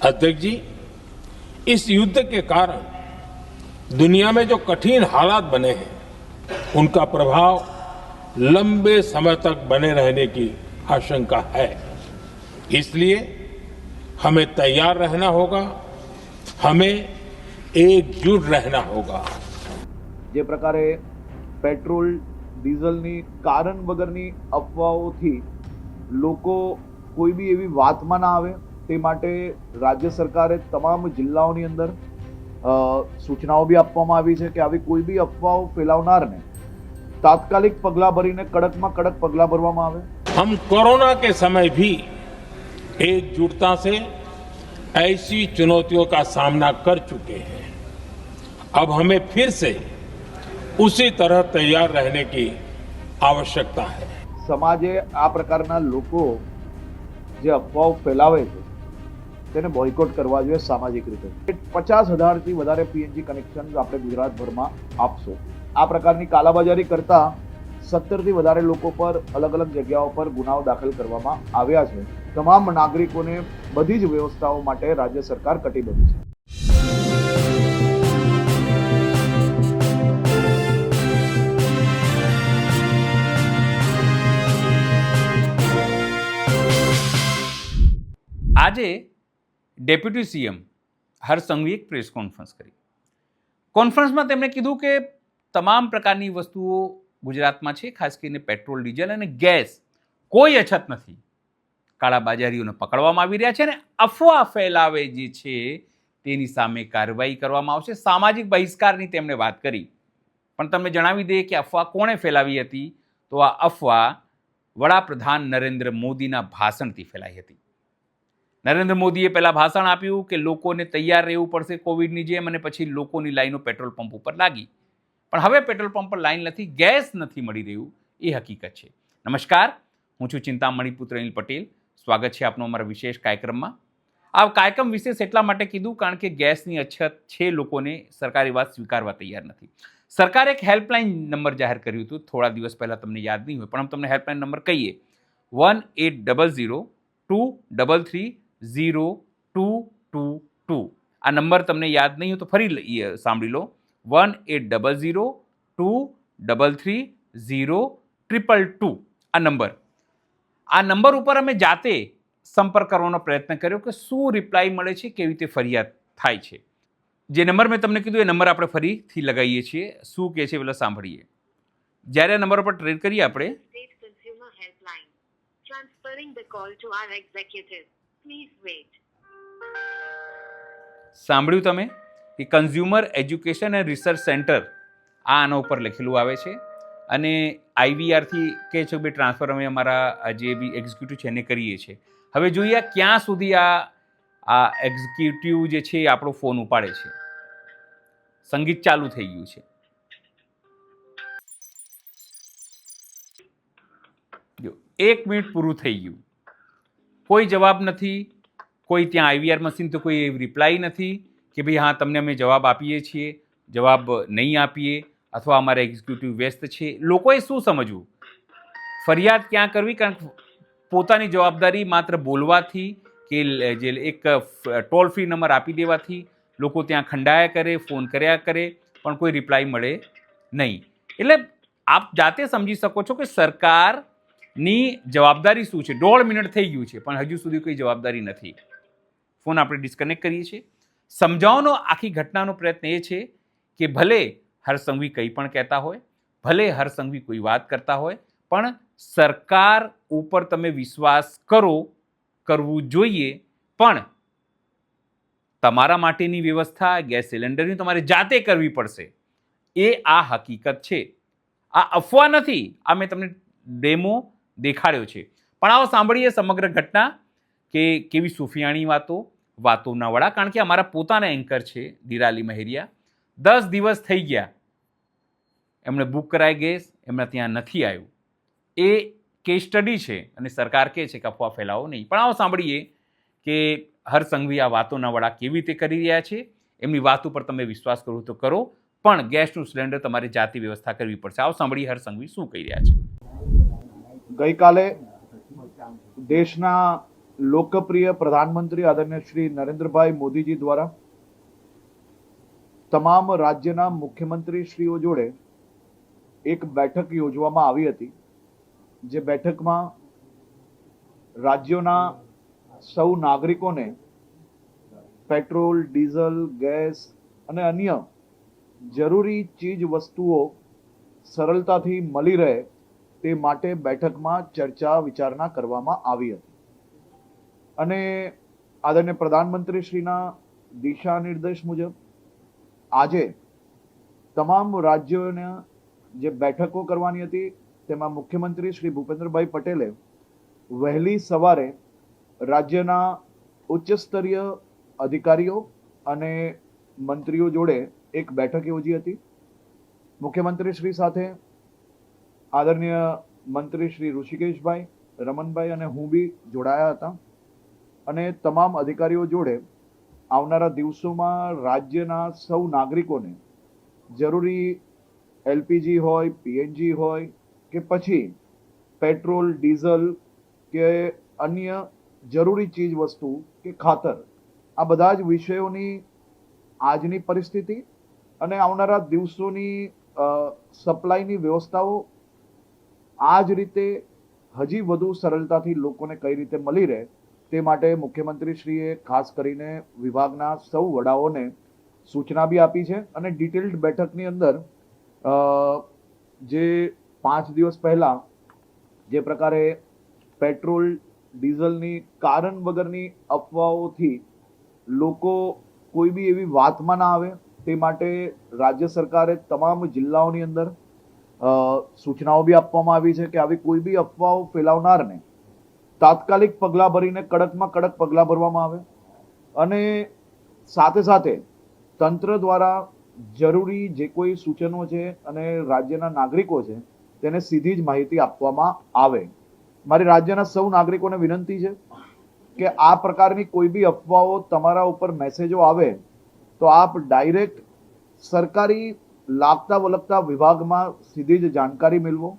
अध्यक्ष जी, इस युद्ध के कारण दुनिया में जो कठिन हालात बने हैं उनका प्रभाव लंबे समय तक बने रहने की आशंका है। इसलिए हमें तैयार रहना होगा, हमें एकजुट रहना होगा। જે પ્રકારે પેટ્રોલ ડીઝલની કારણ વગરની અફવાઓથી લોકો કોઈ બી એવી વાતમાં ના આવે તે માટે રાજ્ય સરકારે તમામ જિલ્લાઓની અંદર સૂચનાઓ બી આપવામાં આવી છે કે આવી કોઈ બી અફવાઓ ફેલાવનારને તાત્કાલિક પગલાં ભરીને કડકમાં કડક પગલાં ભરવામાં આવે। हम कोरोना के समय भी एकजुटता से ऐसी चुनौतियों का सामना कर चुके हैं। अब हमें फिर से उसी तरह तैयार रहने की आवश्यकता है। સમાજે આ પ્રકારના લોકો જે અફવાઓ ફેલાવે છે તેને બોયકોટ કરવા જોઈએ સામાજિક રીતે। 50,000થી વધારે પીએનજી કનેક્શન આપણે ગુજરાતભરમાં આપશો। આ પ્રકારની કાલાબજારી કરતા 17થી વધારે લોકો પર અલગ અલગ જગ્યાઓ પર ગુનાઓ દાખલ કરવામાં આવ્યા છે। તમામ નાગરિકોને બધી જ વ્યવસ્થાઓ માટે રાજ્ય સરકાર કટિબદ્ધ છે। આજે ડેપ્યુટી સીએમ હર્ષ સંઘવીએ એક પ્રેસ કોન્ફરન્સ કરી। કોન્ફરન્સમાં તેમણે કીધું કે તમામ પ્રકારની વસ્તુઓ ગુજરાતમાં છે, ખાસ કરીને પેટ્રોલ, ડીઝલ અને ગેસ કોઈ અછત નથી। કાળાબજારીઓને પકડવામાં આવી રહ્યા છે અને અફવા ફેલાવે જે છે તેની સામે કાર્યવાહી કરવામાં આવશે। સામાજિક બહિષ્કારની તેમણે વાત કરી, પણ તમને જણાવી દઈએ કે અફવા કોણે ફેલાવી હતી, તો આ અફવા વડાપ્રધાન નરેન્દ્ર મોદીના ભાષણથી ફેલાઈ હતી। નરેન્દ્ર મોદીએ પહેલાં ભાષણ આપ્યું કે લોકોને તૈયાર રહેવું પડશે કોવિડની જેમ, અને પછી લોકોની લાઈનો પેટ્રોલ પંપ ઉપર લાગી, પણ હવે પેટ્રોલ પંપ પર લાઈન નથી, ગેસ નથી મળી રહ્યું, એ હકીકત છે। નમસ્કાર, હું છું ચિંતામણી પુત્ર અનિલ પટેલ। સ્વાગત છે આપનું અમારા વિશેષ કાર્યક્રમમાં। આ કાર્યક્રમ વિશેષ એટલા માટે કીધું કારણ કે ગેસની અછત છે, લોકોને સરકારી વાત સ્વીકારવા તૈયાર નથી। સરકારે એક હેલ્પલાઇન નંબર જાહેર કર્યું હતું થોડા દિવસ પહેલાં, તમને યાદ નહીં હોય પણ તમને હેલ્પલાઇન નંબર કહીએ, 1800-233-0222। આ નંબર તમને યાદ નહીં હોય તો ફરી સાંભળી લો, 1800-233-0222। આ નંબર ઉપર અમે જાતે સંપર્ક કરવાનો પ્રયત્ન કર્યો કે શું રિપ્લાય મળે છે, કેવી રીતે ફરિયાદ થાય છે। જે નંબર મેં તમને કીધું એ નંબર આપણે ફરીથી લગાવીએ છીએ। શું કહે છે પેલા સાંભળીએ। જ્યારે આ નંબર પર ટ્રેડ કરીએ આપણે, Transferring the call to our executive. Please wait. સાંભળ્યું તમે કે consumer education and research centre આના ઉપર લખેલું આવે છે, અને આઈવીઆરથી કહે છે કે ટ્રાન્સફર અમે અમારા જે બી એક્ઝિક્યુટિવ છે એને કરીએ છીએ। હવે જોઈએ ક્યાં સુધી આ એક્ઝિક્યુટિવ જે છે એ આપણો ફોન ઉપાડે છે। સંગીત ચાલુ થઈ ગયું છે, જો 1 મિનિટ પૂરું થઈ ગયું, કોઈ જવાબ નથી, કોઈ ત્યાં આઈવીઆર મશીન તો કોઈ રિપ્લાય નથી કે ભાઈ હા તમને અમે જવાબ આપીએ છીએ, જવાબ નહીં આપીએ, અથવા અમારા એક્ઝિક્યુટિવ વ્યસ્ત છે। લોકોએ શું સમજવું, ફરિયાદ ક્યાં કરવી, કારણ કે પોતાની જવાબદારી માત્ર બોલવાથી કે જે એક ટોલ ફ્રી નંબર આપી દેવાથી લોકો ત્યાં ખંડાયા કરે, ફોન કર્યા કરે, પણ કોઈ રિપ્લાય મળે નહીં। એટલે આપ જાતે સમજી શકો છો કે સરકારની જવાબદારી શું છે। 1.5 મિનિટ થઈ ગયું છે પણ હજુ સુધી કોઈ જવાબદારી નથી। ફોન આપણે ડિસ્કનેક્ટ કરીએ છીએ। સમજાવવાનો આખી ઘટનાનો પ્રયત્ન એ છે કે ભલે હર્ષ સંઘવી કંઈ પણ કહેતા હોય, ભલે હર્ષ સંઘવી કોઈ વાત કરતા હોય, પણ સરકાર ઉપર તમે વિશ્વાસ કરવું જોઈએ, પણ તમારા માટેની વ્યવસ્થા ગેસ સિલિન્ડરની તમારે જાતે કરવી પડશે, એ આ હકીકત છે। આ અફવા નથી, આ મેં તમને ડેમો દેખાડ્યો છે। પણ આવો સાંભળીએ સમગ્ર ઘટના કે કેવી સુફિયાણી વાતોના વડા, કારણ કે અમારા પોતાના એન્કર છે નિરાલી મહેરિયા, 10 દિવસ થઈ ગયા એમણે બુક કરાય ગેસ, એમના ત્યાં નથી આવ્યું, એ કેસ સ્ટડી છે અને સરકાર કહે છે કે અફવા ફેલાવો નહીં। પણ આવો સાંભળીએ કે હર્ષ સંઘવી આ વાતોના વડા કેવી રીતે કરી રહ્યા છે। એમની વાત ઉપર તમે વિશ્વાસ કરો તો કરો, પણ ગેસનું સિલિન્ડર તમારે જાતે વ્યવસ્થા કરવી પડશે। આવો સાંભળીએ હર્ષ સંઘવી શું કહી રહ્યા છે। ગઈકાલે દેશના લોકપ્રિય પ્રધાનમંત્રી આદરણીય શ્રી નરેન્દ્રભાઈ મોદીજી દ્વારા તમામ રાજ્યના મુખ્યમંત્રીશ્રીઓ જોડે એક બેઠક યોજવામાં આવી હતી, જે બેઠકમાં રાજ્યોના સૌ નાગરિકોને પેટ્રોલ, ડીઝલ, ગેસ અને અન્ય જરૂરી ચીજ વસ્તુઓ સરળતાથી મળી રહે તે માટે બેઠકમાં ચર્ચા વિચારણા કરવામાં આવી હતી અને આદરણીય પ્રધાનમંત્રીશ્રીના દિશા નિર્દેશ મુજબ આજે તમામ રાજ્યોના જે બેઠકો કરવાની હતી તેમાં મુખ્યમંત્રી શ્રી ભૂપેન્દ્રભાઈ પટેલે વહેલી સવારે રાજ્યના ઉચ્ચ સ્તરીય અધિકારીઓ અને મંત્રીઓ જોડે એક બેઠક યોજી હતી. મુખ્યમંત્રી શ્રી સાથે આદરણીય મંત્રી શ્રી ઋષિકેશભાઈ, રમનભાઈ અને હું બી જોડાયા હતા અને તમામ અધિકારીઓ જોડે આવનારા દિવસોમાં રાજ્યના સૌ નાગરિકોને જરૂરી એલપીજી હોય, પીએનજી હોય કે પછી પેટ્રોલ, ડીઝલ કે અન્ય જરૂરી ચીજ વસ્તુ કે ખાતર, આ બધા જ વિષયોની આજની પરિસ્થિતિ અને આવનારા દિવસોની સપ્લાયની વ્યવસ્થાઓ આ જ રીતે હજી વધુ સરળતાથી લોકોને કઈ રીતે મળી રહે તે માટે મુખ્યમંત્રીશ્રીએ ખાસ કરીને વિભાગના સૌ વડાઓને સૂચના બી આપી છે અને ડિટેલ્ડ બેઠકની અંદર જે 5 દિવસ પહેલા જે પ્રકારે પેટ્રોલ, ડીઝલની કારણ વગરની અફવાઓથી લોકો કોઈ બી એવી વાતમાં ના આવે તે માટે રાજ્ય સરકારે તમામ જિલ્લાઓની અંદર સૂચનાઓ બી આપવામાં આવી છે કે આવી કોઈ બી અફવાઓ ફેલાવનારને તાત્કાલિક પગલાં ભરીને કડકમાં કડક પગલાં ભરવામાં આવે અને સાથે સાથે તંત્ર દ્વારા જરૂરી જે કોઈ સૂચનો છે અને રાજ્યના નાગરિકો છે તેને સીધી જ માહિતી આપવામાં આવે. મારી રાજ્યના સૌ નાગરિકોને વિનંતી છે કે આ પ્રકારની કોઈ બી અફવાઓ તમારા ઉપર મેસેજો આવે તો આપ ડાયરેક્ટ સરકારી લાગતા વળગતા વિભાગમાં સીધી જ જાણકારી મેળવો,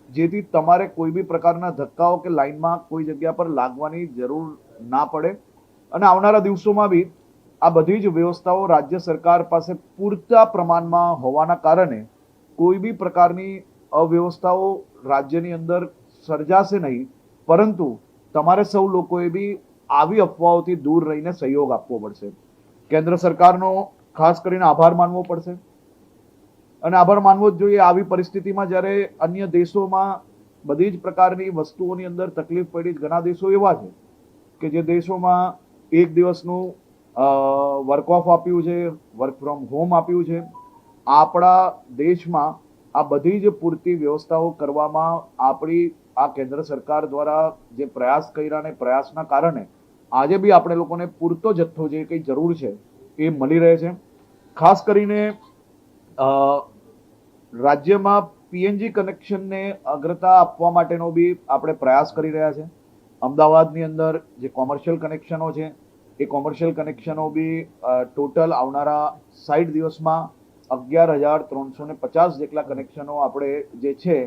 જેથી તમારે કોઈ બી પ્રકારના ધક્કાઓ કે લાઈનમાં કોઈ જગ્યા પર લાગવાની જરૂર ના પડે અને આવનારા દિવસોમાં બી આ બધી જ વ્યવસ્થાઓ રાજ્ય સરકાર પાસે પૂરતા પ્રમાણમાં હોવાના કારણે કોઈ બી પ્રકારની અવ્યવસ્થાઓ રાજ્યની અંદર સર્જાશે નહીં, પરંતુ તમારે સૌ લોકોએ બી આવી અફવાઓથી દૂર રહીને સહયોગ આપવો પડશે. કેન્દ્ર સરકારનો ખાસ કરીને આભાર માનવો પડશે અને આભાર માનવો જ જોઈએ આવી પરિસ્થિતિમાં જ્યારે અન્ય દેશોમાં બધી જ પ્રકારની વસ્તુઓની અંદર તકલીફ પડી. ઘણા દેશો એવા છે કે જે દેશોમાં એક દિવસનું વર્ક ઓફ આપ્યું છે, વર્ક ફ્રોમ હોમ આપ્યું છે. આપણા દેશમાં આ બધી જ પૂરતી વ્યવસ્થાઓ કરવામાં આપણી આ કેન્દ્ર સરકાર દ્વારા જે પ્રયાસ કર્યા અને પ્રયાસના કારણે આજે બી આપણે લોકોને પૂરતો જથ્થો જે કંઈ જરૂર છે એ મળી રહે છે. ખાસ કરીને રાજ્યમાં પીએનજી કનેક્શનને અગ્રતા આપવા માટેનો બી આપણે પ્રયાસ કરી રહ્યા છે. અમદાવાદની અંદર જે કોમર્શિયલ કનેક્શનો છે એ કોમર્શિયલ કનેક્શનો બી ટોટલ આવનારા 60 દિવસમાં 11,350 જેટલા કનેક્શનો આપણે જે છે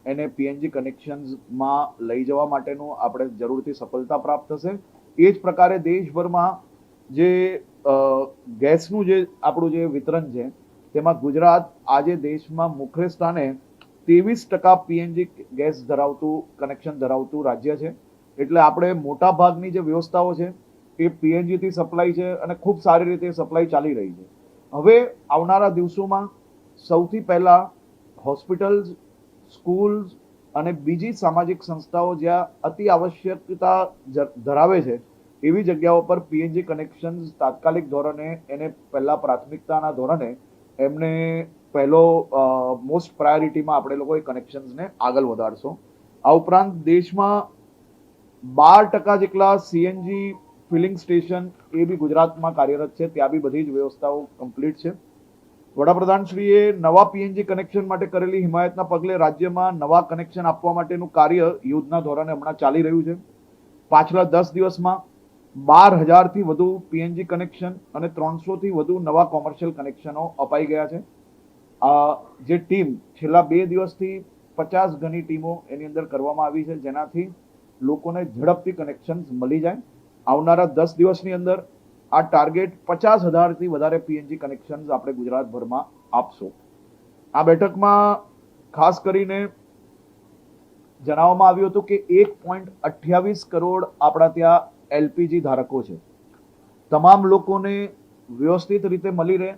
એને પીએનજી કનેક્શન્સમાં લઈ જવા માટેનું આપણે જરૂરથી સફળતા પ્રાપ્ત થશે. એ જ પ્રકારે દેશભરમાં જે ગેસનું જે આપણું જે વિતરણ છે તેમાં ગુજરાત આજે દેશમાં મુખ્ય સ્થાને 23% પીએનજી ગેસ ધરાવતું કનેક્શન ધરાવતું રાજ્ય છે. એટલે આપણે મોટા ભાગની જે વ્યવસ્થાઓ છે એ પીએનજીથી સપ્લાય છે અને ખૂબ સારી રીતે સપ્લાય ચાલી રહી છે. હવે આવનારા દિવસોમાં સૌથી પહેલા હોસ્પિટલ્સ, સ્કૂલ્સ અને બીજી સામાજિક સંસ્થાઓ જ્યાં અતિ આવશ્યકતા ધરાવે છે એવી જગ્યાઓ પર પીએનજી કનેક્શન્સ તાત્કાલિક ધોરણે એને પહેલા પ્રાથમિકતાના ધોરણે એમને પહેલો મોસ્ટ પ્રાયોરિટીમાં આપણે લોકો એ કનેક્શન્સને આગળ વધારશો. આ ઉપરાંત દેશમાં 12% જેટલા સીએનજી ફિલિંગ સ્ટેશન એ બી ગુજરાતમાં કાર્યરત છે. ત્યાં બી બધી જ વ્યવસ્થાઓ કમ્પ્લીટ છે. વડાપ્રધાનશ્રીએ નવા પીએનજી કનેક્શન માટે કરેલી હિમાયતના પગલે રાજ્યમાં નવા કનેક્શન આપવા માટેનું કાર્ય યુદ્ધના ધોરણે હમણાં ચાલી રહ્યું છે. પાછલા 10 દિવસમાં 12,000થી વધુ પીએનજી કનેક્શન અને 300થી વધુ નવા કોમર્શિયલ કનેક્શનો અપાઈ ગયા છે. જે ટીમ છેલ્લા 2 દિવસથી 50 ગણી ટીમો એની અંદર કરવામાં આવી છે, જેનાથી લોકોને ઝડપથી કનેક્શન મળી જાય. આવનારા 10 દિવસની અંદર આ ટાર્ગેટ 50,000થી વધારે પીએનજી કનેક્શન આપણે ગુજરાતભરમાં આપશું. આ બેઠકમાં ખાસ કરીને જણાવવામાં આવ્યું હતું કે 1.28 કરોડ આપણા ત્યાં એલપીજી ધારકો છે. તમામ લોકોને વ્યવસ્થિત રીતે મળી રહે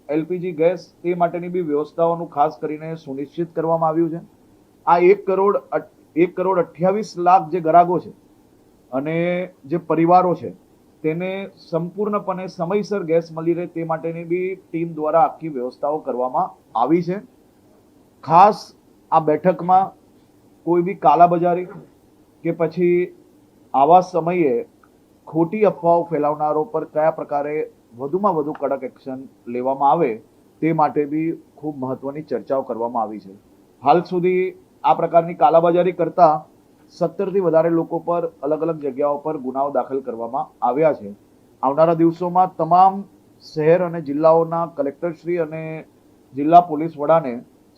એલપીજી ગેસ તે માટેની બી વ્યવસ્થાઓનું ખાસ કરીને સુનિશ્ચિત કરવામાં આવ્યું છે. આ 1,28,00,000 જે ગ્રાહકો છે અને જે પરિવારો છે તેને સંપૂર્ણપણે સમયસર ગેસ મળી રહે તે માટેની બી ટીમ દ્વારા આખી વ્યવસ્થાઓ કરવામાં આવી છે. ખાસ આ બેઠકમાં કોઈ બી કાલાબજારી કે પછી આવા સમયે ખોટી અફવાઓ ફેલાવનારો પર કયા પ્રકારે વધુમાં વધુ કડક એક્શન લેવામાં આવે તે માટે બી ખૂબ મહત્વની ચર્ચાઓ કરવામાં આવી છે. હાલ સુધી આ પ્રકારની કાલાબજારી કરતા 17થી વધારે લોકો પર અલગ અલગ જગ્યાઓ પર ગુનાઓ દાખલ કરવામાં આવ્યા છે. આવનારા દિવસોમાં તમામ શહેર અને જિલ્લાઓના કલેક્ટરશ્રી અને જિલ્લા પોલીસ વડાને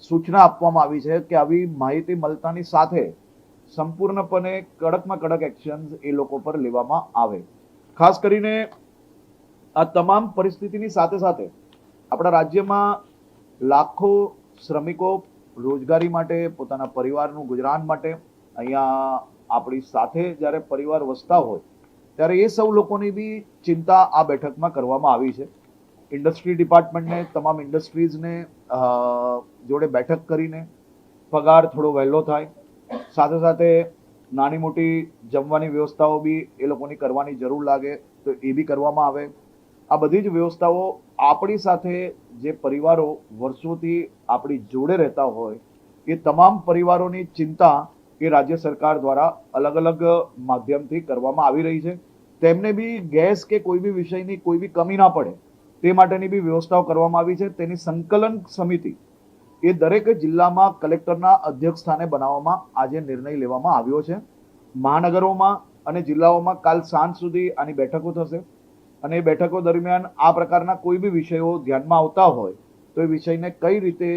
સૂચના આપવામાં આવી છે કે આવી માહિતી મળતાની સાથે સંપૂર્ણપણે કડકમાં કડક એક્શન એ લોકો પર લેવામાં આવે. ખાસ કરીને આ તમામ પરિસ્થિતિની સાથે સાથે આપણા રાજ્યમાં લાખો શ્રમિકો રોજગારી માટે પોતાના પરિવારનું ગુજરાન માટે અહીંયા આપણી સાથે જ્યારે પરિવાર વસતા હોય ત્યારે એ સૌ લોકોની બી ચિંતા આ બેઠકમાં કરવામાં આવી છે. ઇન્ડસ્ટ્રી ડિપાર્ટમેન્ટને તમામ ઇન્ડસ્ટ્રીઝને જોડે બેઠક કરીને પગાર થોડો વહેલો થાય, સાથે સાથે નાની મોટી જમવાની વ્યવસ્થાઓ બી એ લોકોની કરવાની જરૂર લાગે તો એ બી કરવામાં આવે. આ બધી જ વ્યવસ્થાઓ આપણી સાથે જે પરિવારો વર્ષોથી આપણી જોડે રહેતા હોય એ તમામ પરિવારોની ચિંતા એ રાજ્ય સરકાર દ્વારા અલગ અલગ માધ્યમથી કરવામાં આવી રહી છે. તેમને બી ગેસ કે કોઈ બી વિષયની કોઈ બી કમી ના પડે તે માટેની બી વ્યવસ્થાઓ કરવામાં આવી છે. તેની સંકલન સમિતિ એ દરેક જિલ્લામાં કલેક્ટરના અધ્યક્ષ સ્થાને બનાવવામાં આજે નિર્ણય લેવામાં આવ્યો છે. મહાનગરોમાં અને જિલ્લાઓમાં કાલ સાંજ સુધી આની બેઠકો થશે અને એ બેઠકો દરમિયાન આ પ્રકારના કોઈ બી વિષયો ધ્યાનમાં આવતા હોય તો એ વિષયને કઈ રીતે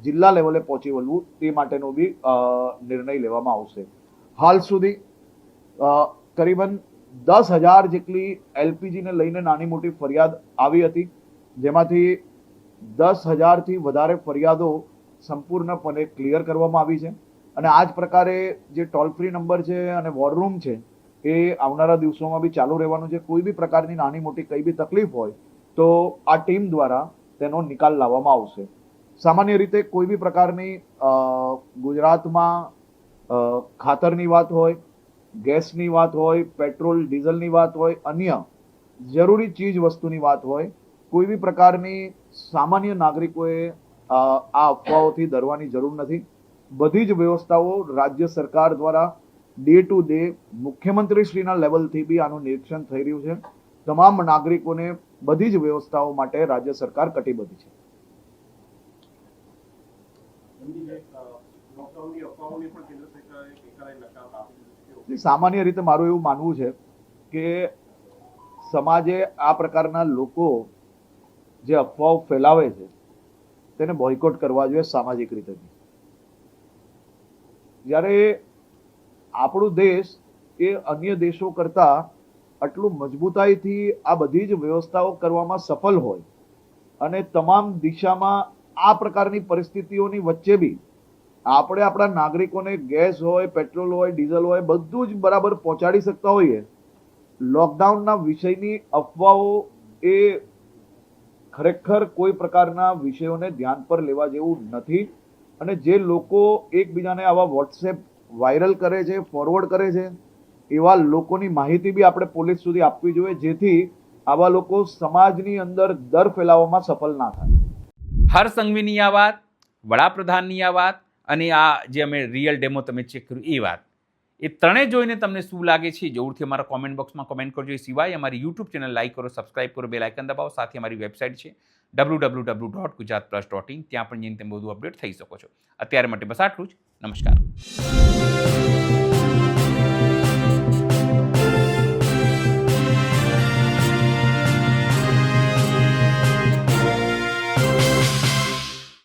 જિલ્લા લેવલે પહોંચી વળવું તે માટેનો બી નિર્ણય લેવામાં આવશે. હાલ સુધી કરીબન 10,000 જેટલી એલપીજીને લઈને નાની મોટી ફરિયાદ આવી હતી, જેમાંથી 10,000થી વધારે ફરિયાદો સંપૂર્ણપણે ક્લિયર કરવામાં આવી છે. અને આ જ પ્રકારે જે ટોલ ફ્રી નંબર છે અને વોર રૂમ છે એ આવનારા દિવસોમાં બી ચાલુ રહેવાનું છે. કોઈ બી પ્રકારની નાની મોટી કઈ બી તકલીફ હોય તો આ ટીમ દ્વારા તેનો નિકાલ લાવવામાં આવશે. સામાન્ય રીતે કોઈ બી પ્રકારની ગુજરાતમાં ખાતરની વાત હોય, ગેસની વાત હોય, પેટ્રોલ ડીઝલની વાત હોય, અન્ય જરૂરી ચીજ વસ્તુની વાત હોય, કોઈ બી પ્રકારની સામાન્ય નાગરિકોએ આ અફવાઓથી ડરવાની જરૂર નથી. બધી જ વ્યવસ્થાઓ રાજ્ય સરકાર દ્વારા ડે ટુ ડે મુખ્યમંત્રીશ્રીના લેવલથી બી આનું નિરીક્ષણ થઈ રહ્યું છે. તમામ નાગરિકોને બધી જ વ્યવસ્થાઓ માટે રાજ્ય સરકાર કટિબદ્ધ છે. સામાન્ય રીતે મારું એવું માનવું છે કે સમાજે આ પ્રકારના લોકો જે અફવાઓ ફેલાવે છે તેને બોયકોટ કરવા જોઈએ સામાજિક રીતે. જ્યારે આપણો દેશ એ અન્ય દેશો કરતા આટલું મજબૂતાઈથી આ બધી જ વ્યવસ્થાઓ કરવામાં સફળ હોય અને તમામ દિશામાં આ પ્રકારની પરિસ્થિતિઓની વચ્ચે બી આપણે આપણા નાગરિકોને ગેસ હોય, પેટ્રોલ હોય, ડીઝલ હોય બધું જ બરાબર પહોંચાડી શકતા હોઈએ. લોકડાઉનના વિષયની અફવાઓ એ ખરેખર કોઈ પ્રકારના વિષયોને ધ્યાન પર લેવા જેવું નથી. અને જે લોકો એકબીજાને આવા વોટ્સએપ વાયરલ કરે છે, ફોરવર્ડ કરે છે, એવા લોકોની માહિતી બી આપણે પોલીસ સુધી આપવી જોઈએ, જેથી આવા લોકો સમાજની અંદર ડર ફેલાવવામાં સફળ ના થાય. હર સંઘવીની આ વાત, વડાપ્રધાનની આ વાત અને આ જે અમે રિયલ ડેમો તમે ચેક કર્યું એ વાત, એ ત્રણેય જોઈને તમને શું લાગે છે જરૂરથી અમારા કોમેન્ટ બોક્સમાં કોમેન્ટ કરજો. એ સિવાય અમારી યુટ્યુબ ચેનલ લાઈક કરો, સબસ્ક્રાઇબ કરો, બેલ આઇકન દબાવો. સાથે અમારી વેબસાઇટ છે www.gujaratplus.in, ત્યાં પણ જઈને તમે બધું અપડેટ થઈ શકો છો. અત્યારે માટે બસ આટલું જ. નમસ્કાર.